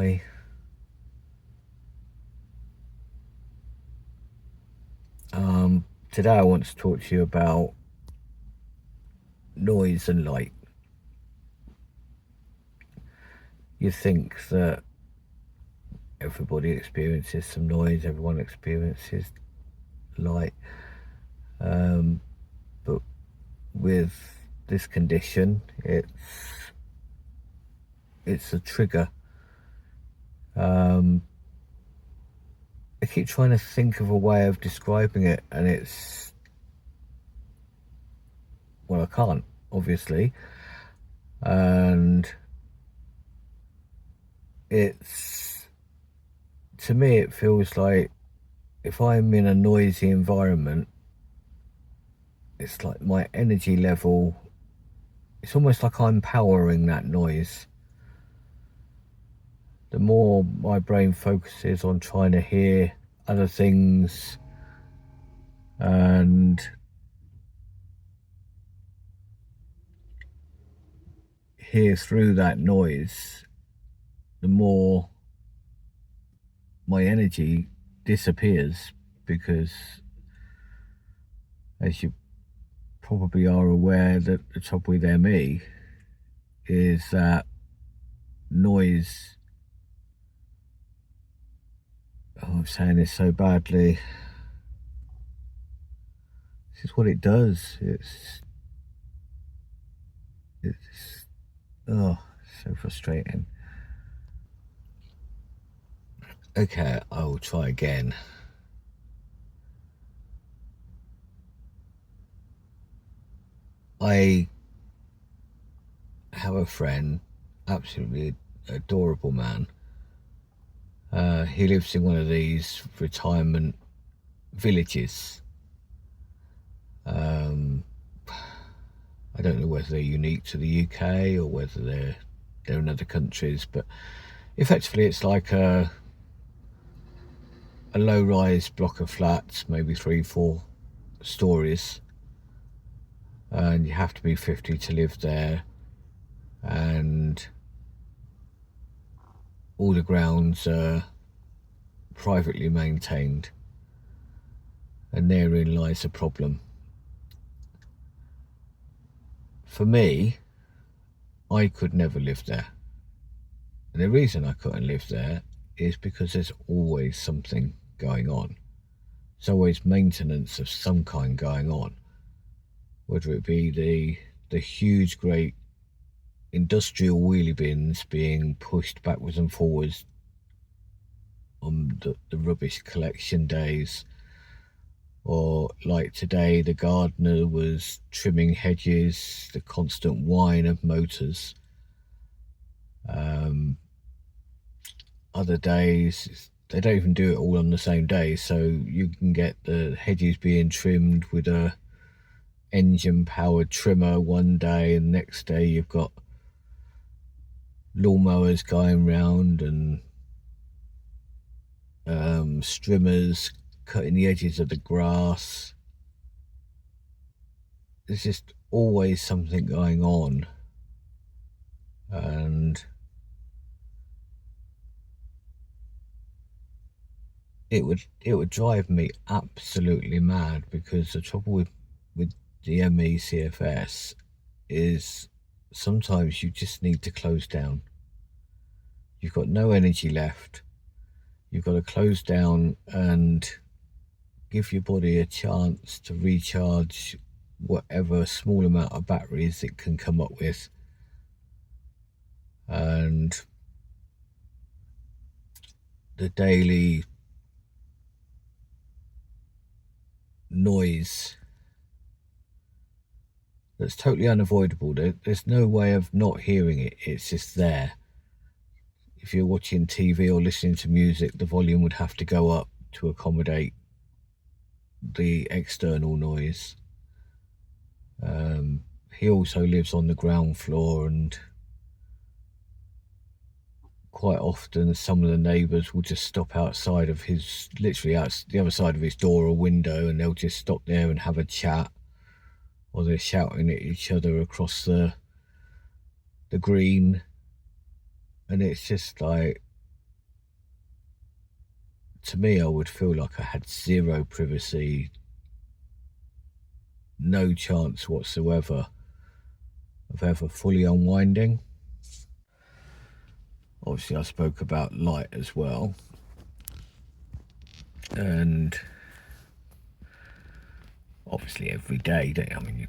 Hi. Today I want to talk to you about noise and light. You think that everybody experiences some noise, everyone experiences light, but with this condition, it's a trigger. I keep trying to think of a way of describing it, and I can't, obviously, and it's to me it feels like if I'm in a noisy environment, it's like my energy level, it's almost like I'm powering that noise. The more my brain focuses on trying to hear other things and hear through that noise, the more my energy disappears, because as you probably are aware, that the trouble with ME is that noise, I'm saying this so badly, this is what it does. It's oh, so frustrating. Okay, I will try again. I have a friend, absolutely adorable man. He lives in one of these retirement villages. I don't know whether they're unique to the UK or whether they're in other countries, but effectively it's like a low-rise block of flats, maybe 3-4 stories, and you have to be 50 to live there, and all the grounds are privately maintained, and therein lies a problem. For me, I could never live there. And the reason I couldn't live there is because there's always something going on. There's always maintenance of some kind going on, whether it be the huge, great industrial wheelie bins being pushed backwards and forwards on the rubbish collection days, or like today, the gardener was trimming hedges, the constant whine of motors. Other days, they don't even do it all on the same day, so you can get the hedges being trimmed with a engine powered trimmer one day, and the next day you've got lawnmowers going round and strimmers cutting the edges of the grass. There's just always something going on, and it would drive me absolutely mad, because the trouble with the MECFS is sometimes you just need to close down. You've got no energy left. You've got to close down and give your body a chance to recharge whatever small amount of batteries it can come up with. And the daily noise that's totally unavoidable. There's no way of not hearing it. It's just there. If you're watching TV or listening to music, the volume would have to go up to accommodate the external noise. He also lives on the ground floor, and quite often some of the neighbours will just stop outside of his, literally out the other side of his door or window, and they'll just stop there and have a chat, or they're shouting at each other across the green. And it's just like, to me, I would feel like I had zero privacy, no chance whatsoever of ever fully unwinding. Obviously, I spoke about light as well, and obviously every day, don't you? I mean,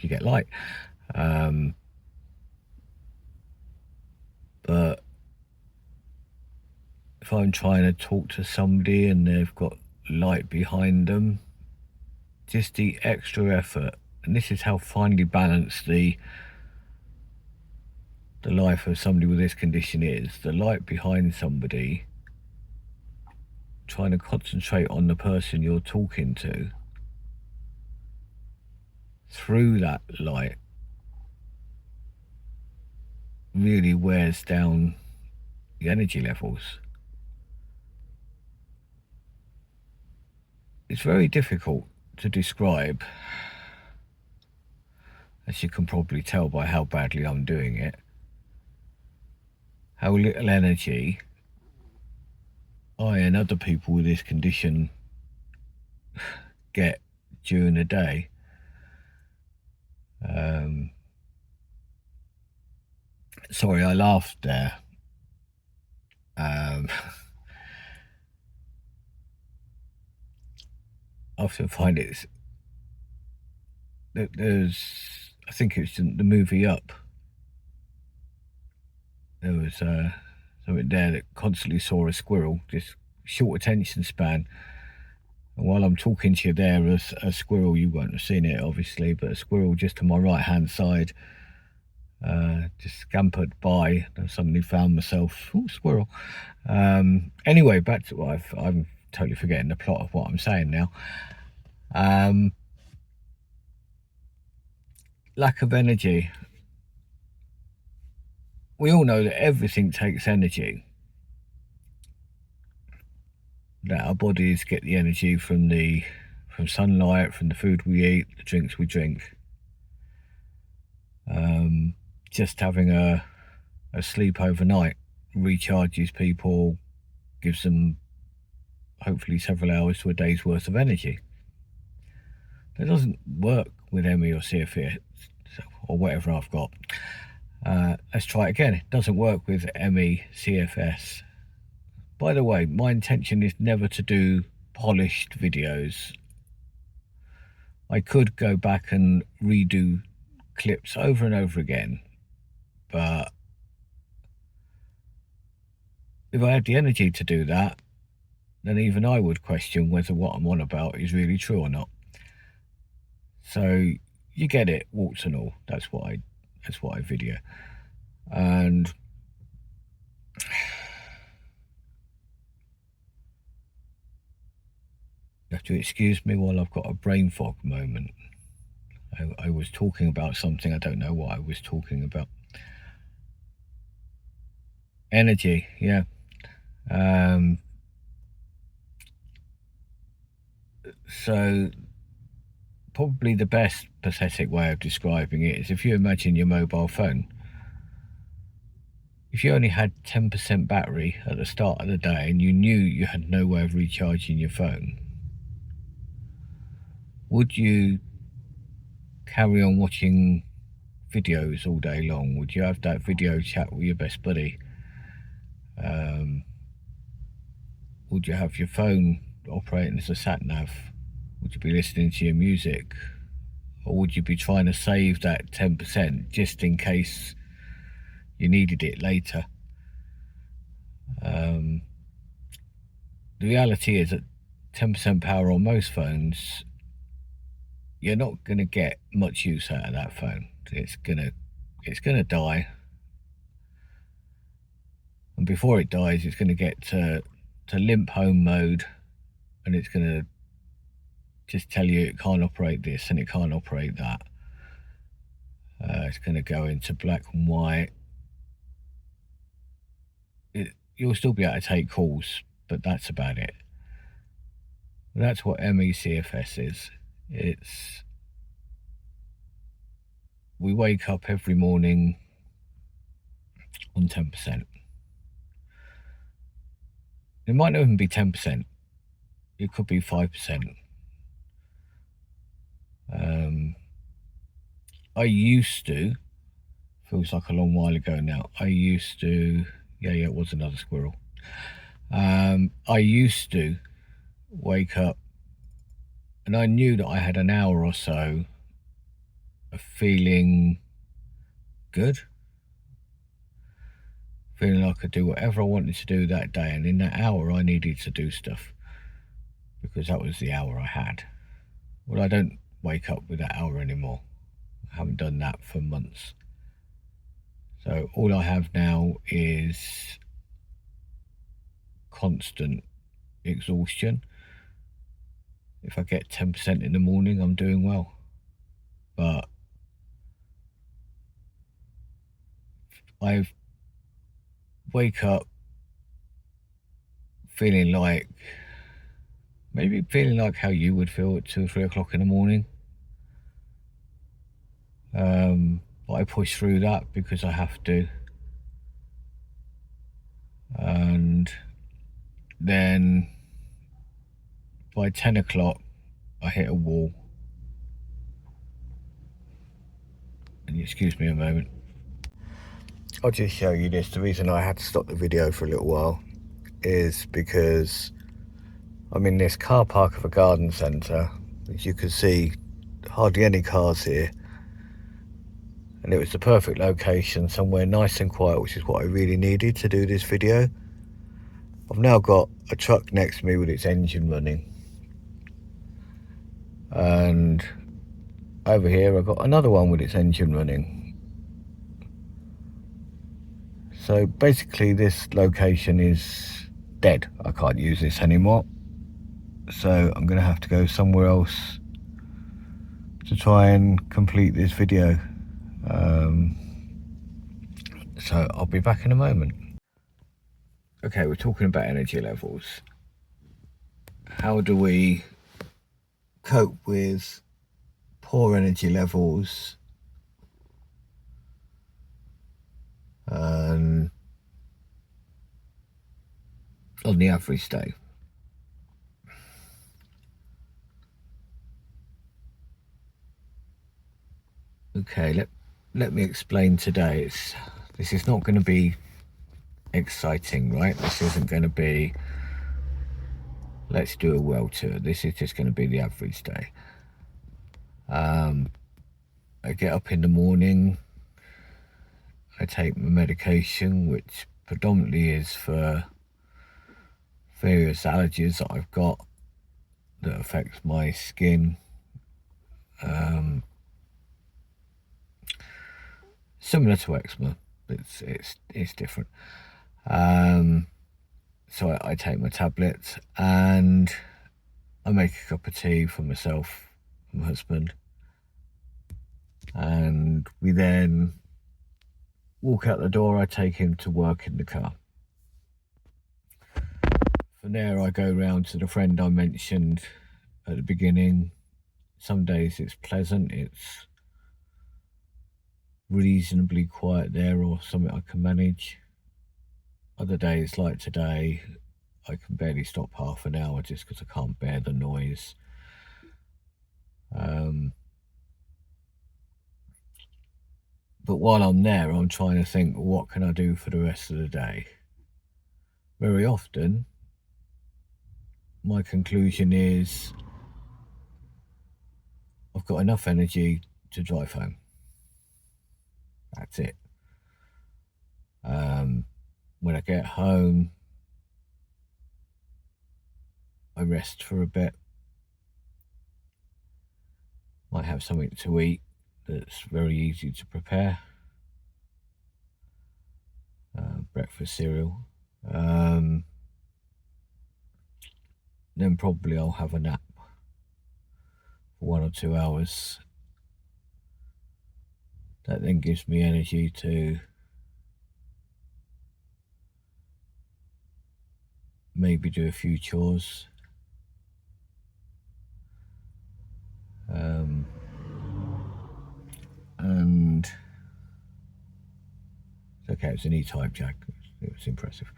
you get light, but if I'm trying to talk to somebody and they've got light behind them, just the extra effort, and this is how finely balanced the life of somebody with this condition is. The light behind somebody, trying to concentrate on the person you're talking to through that light, really wears down the energy levels. It's very difficult to describe, as you can probably tell by how badly I'm doing it, how little energy I and other people with this condition get during the day. Sorry, I laughed there. I often find there's, I think it was the movie Up. There was something there that constantly saw a squirrel, just short attention span. And while I'm talking to you there, a squirrel, you won't have seen it obviously, but a squirrel just to my right hand side just scampered by, and I suddenly found myself, oh, squirrel. Anyway, back to what I'm totally forgetting the plot of what I'm saying now. Lack of energy. We all know that everything takes energy. That our bodies get the energy from sunlight, from the food we eat, the drinks we drink. Just having a sleep overnight recharges people, gives them hopefully several hours to a day's worth of energy. That doesn't work with ME or CFS or whatever I've got. Let's try it again. It doesn't work with ME, CFS. By the way, my intention is never to do polished videos. I could go back and redo clips over and over again, but if I had the energy to do that, then even I would question whether what I'm on about is really true or not. So you get it, warts and all. That's what I video. And you have to excuse me while I've got a brain fog moment. I was talking about something, I don't know what I was talking about. Energy, yeah. So probably the best pathetic way of describing it is if you imagine your mobile phone. If you only had 10% battery at the start of the day and you knew you had no way of recharging your phone, would you carry on watching videos all day long? Would you have that video chat with your best buddy? Would you have your phone operating as a sat-nav? Would you be listening to your music? Or would you be trying to save that 10% just in case you needed it later? The reality is that 10% power on most phones, you're not going to get much use out of that phone. It's gonna die, and before it dies, it's going to get to limp home mode, and it's going to just tell you it can't operate this and it can't operate that. It's going to go into black and white. You'll still be able to take calls, but that's about it. That's what MECFS is. We wake up every morning on 10%. It might not even be 10%. it could be 5%. I used to, feels like a long while ago now, I used to, yeah, it was another squirrel. I used to wake up and I knew that I had an hour or so of feeling good, feeling like I could do whatever I wanted to do that day, and in that hour I needed to do stuff because that was the hour I had. Well, I don't wake up with that hour anymore. I haven't done that for months. So all I have now is constant exhaustion. If I get 10% in the morning, I'm doing well. But I wake up feeling like, maybe feeling like how you would feel at 2 or 3 o'clock in the morning. But I push through that because I have to. And then by 10 o'clock, I hit a wall. And excuse me a moment. I'll just show you this. The reason I had to stop the video for a little while is because I'm in this car park of a garden centre. As you can see, hardly any cars here. And it was the perfect location, somewhere nice and quiet, which is what I really needed to do this video. I've now got a truck next to me with its engine running. And over here I've got another one with its engine running. So basically this location is dead. I can't use this anymore. So I'm going to have to go somewhere else to try and complete this video. So I'll be back in a moment. Okay, we're talking about energy levels. How do we cope with poor energy levels on the average day? Okay, let me explain today. This is not going to be exciting, right? This isn't going to be, let's do a world tour. This is just going to be the average day. I get up in the morning, I take my medication, which predominantly is for various allergies that I've got that affects my skin. Similar to eczema, but it's different. So I take my tablets and I make a cup of tea for myself and my husband, and we then walk out the door. I take him to work in the car. From there I go round to the friend I mentioned at the beginning. Some days it's pleasant, it's reasonably quiet there, or something I can manage. Other days like today, I can barely stop half an hour just because I can't bear the noise. But while I'm there, I'm trying to think, what can I do for the rest of the day? Very often, my conclusion is I've got enough energy to drive home. That's it. When I get home, I rest for a bit. Might have something to eat that's very easy to prepare. Breakfast cereal. Then probably I'll have a nap for 1 or 2 hours. That then gives me energy to maybe do a few chores. And okay, it's an E-Type Jag. It was impressive.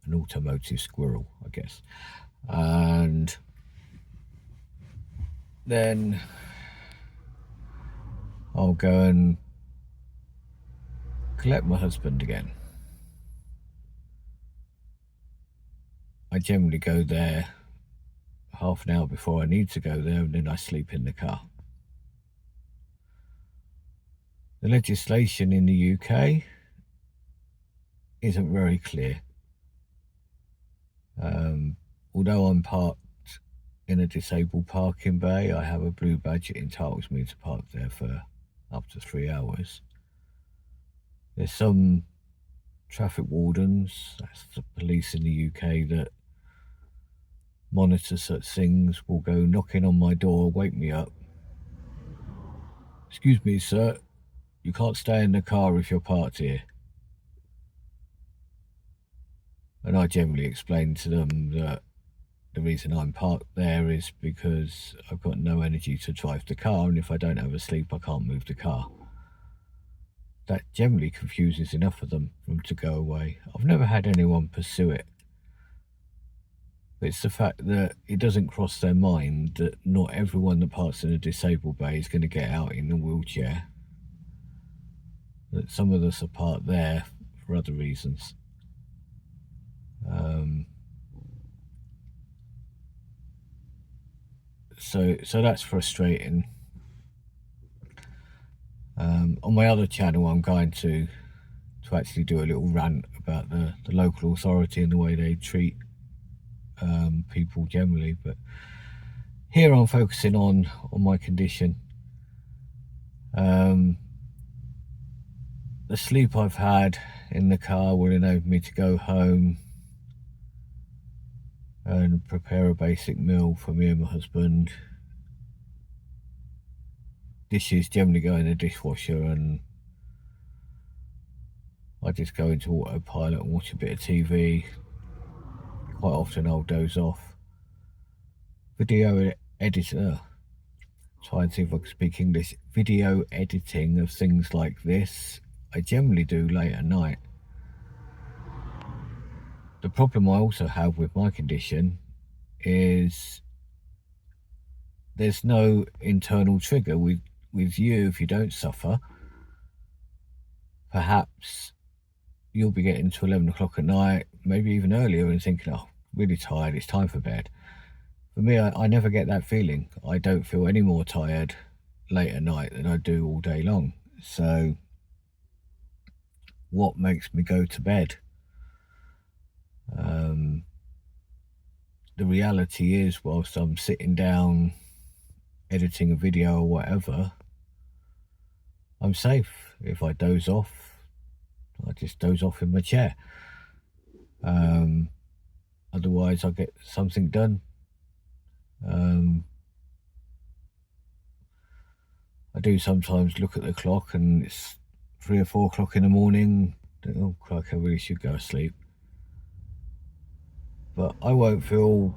an automotive squirrel, I guess. And then I'll go and collect my husband again. I generally go there half an hour before I need to go there, and then I sleep in the car. The legislation in the UK isn't very clear. Although I'm parked in a disabled parking bay, I have a blue badge that entitles me to park there for up to 3 hours. There's some traffic wardens, that's the police in the UK, that monitor such things, will go knocking on my door, wake me up. "Excuse me, sir, you can't stay in the car if you're parked here." And I generally explain to them that the reason I'm parked there is because I've got no energy to drive the car, and if I don't have a sleep, I can't move the car. That generally confuses enough of them for them to go away. I've never had anyone pursue it. But it's the fact that it doesn't cross their mind that not everyone that parks in a disabled bay is going to get out in a wheelchair. That some of us are parked there for other reasons. So that's frustrating. On my other channel, I'm going to actually do a little rant about the local authority and the way they treat people generally. But here I'm focusing on my condition. The sleep I've had in the car will enable me to go home and prepare a basic meal for me and my husband. Dishes generally go in the dishwasher, and I just go into autopilot and watch a bit of TV. Quite often I'll doze off. Video editor, try and see if I can speak English. Video editing of things like this, I generally do late at night. The problem I also have with my condition is there's no internal trigger. With you, if you don't suffer, perhaps you'll be getting to 11 o'clock at night, maybe even earlier, and thinking, "Oh, really tired, it's time for bed." For me, I never get that feeling. I don't feel any more tired late at night than I do all day long. So what makes me go to bed? The reality is, whilst I'm sitting down editing a video or whatever, I'm safe. If I doze off, I just doze off in my chair. Otherwise, I'll get something done. I do sometimes look at the clock and it's 3 or 4 o'clock in the morning. Oh, crikey, I really should go to sleep. But I won't feel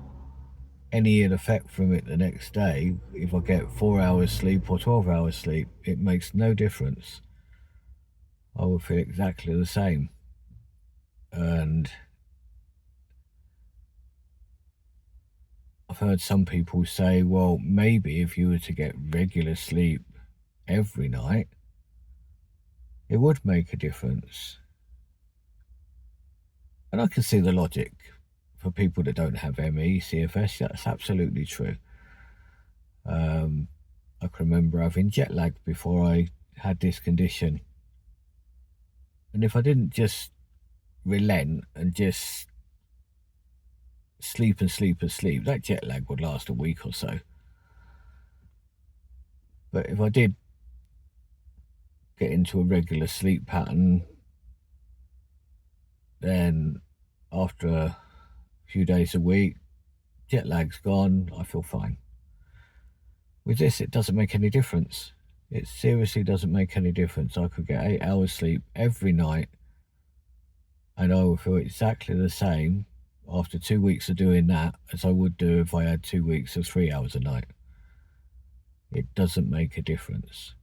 any ill effect from it the next day. If I get 4 hours sleep or 12 hours sleep, it makes no difference. I will feel exactly the same. And I've heard some people say, well, maybe if you were to get regular sleep every night, it would make a difference. And I can see the logic. For people that don't have ME, CFS, that's absolutely true. I can remember having jet lag before I had this condition. And if I didn't just relent and just sleep and sleep and sleep, that jet lag would last a week or so. But if I did get into a regular sleep pattern, then after a few days a week, jet lag's gone, I feel fine. With this, it doesn't make any difference. It seriously doesn't make any difference. I could get 8 hours sleep every night and I would feel exactly the same after 2 weeks of doing that as I would do if I had 2 weeks of 3 hours a night. It doesn't make a difference.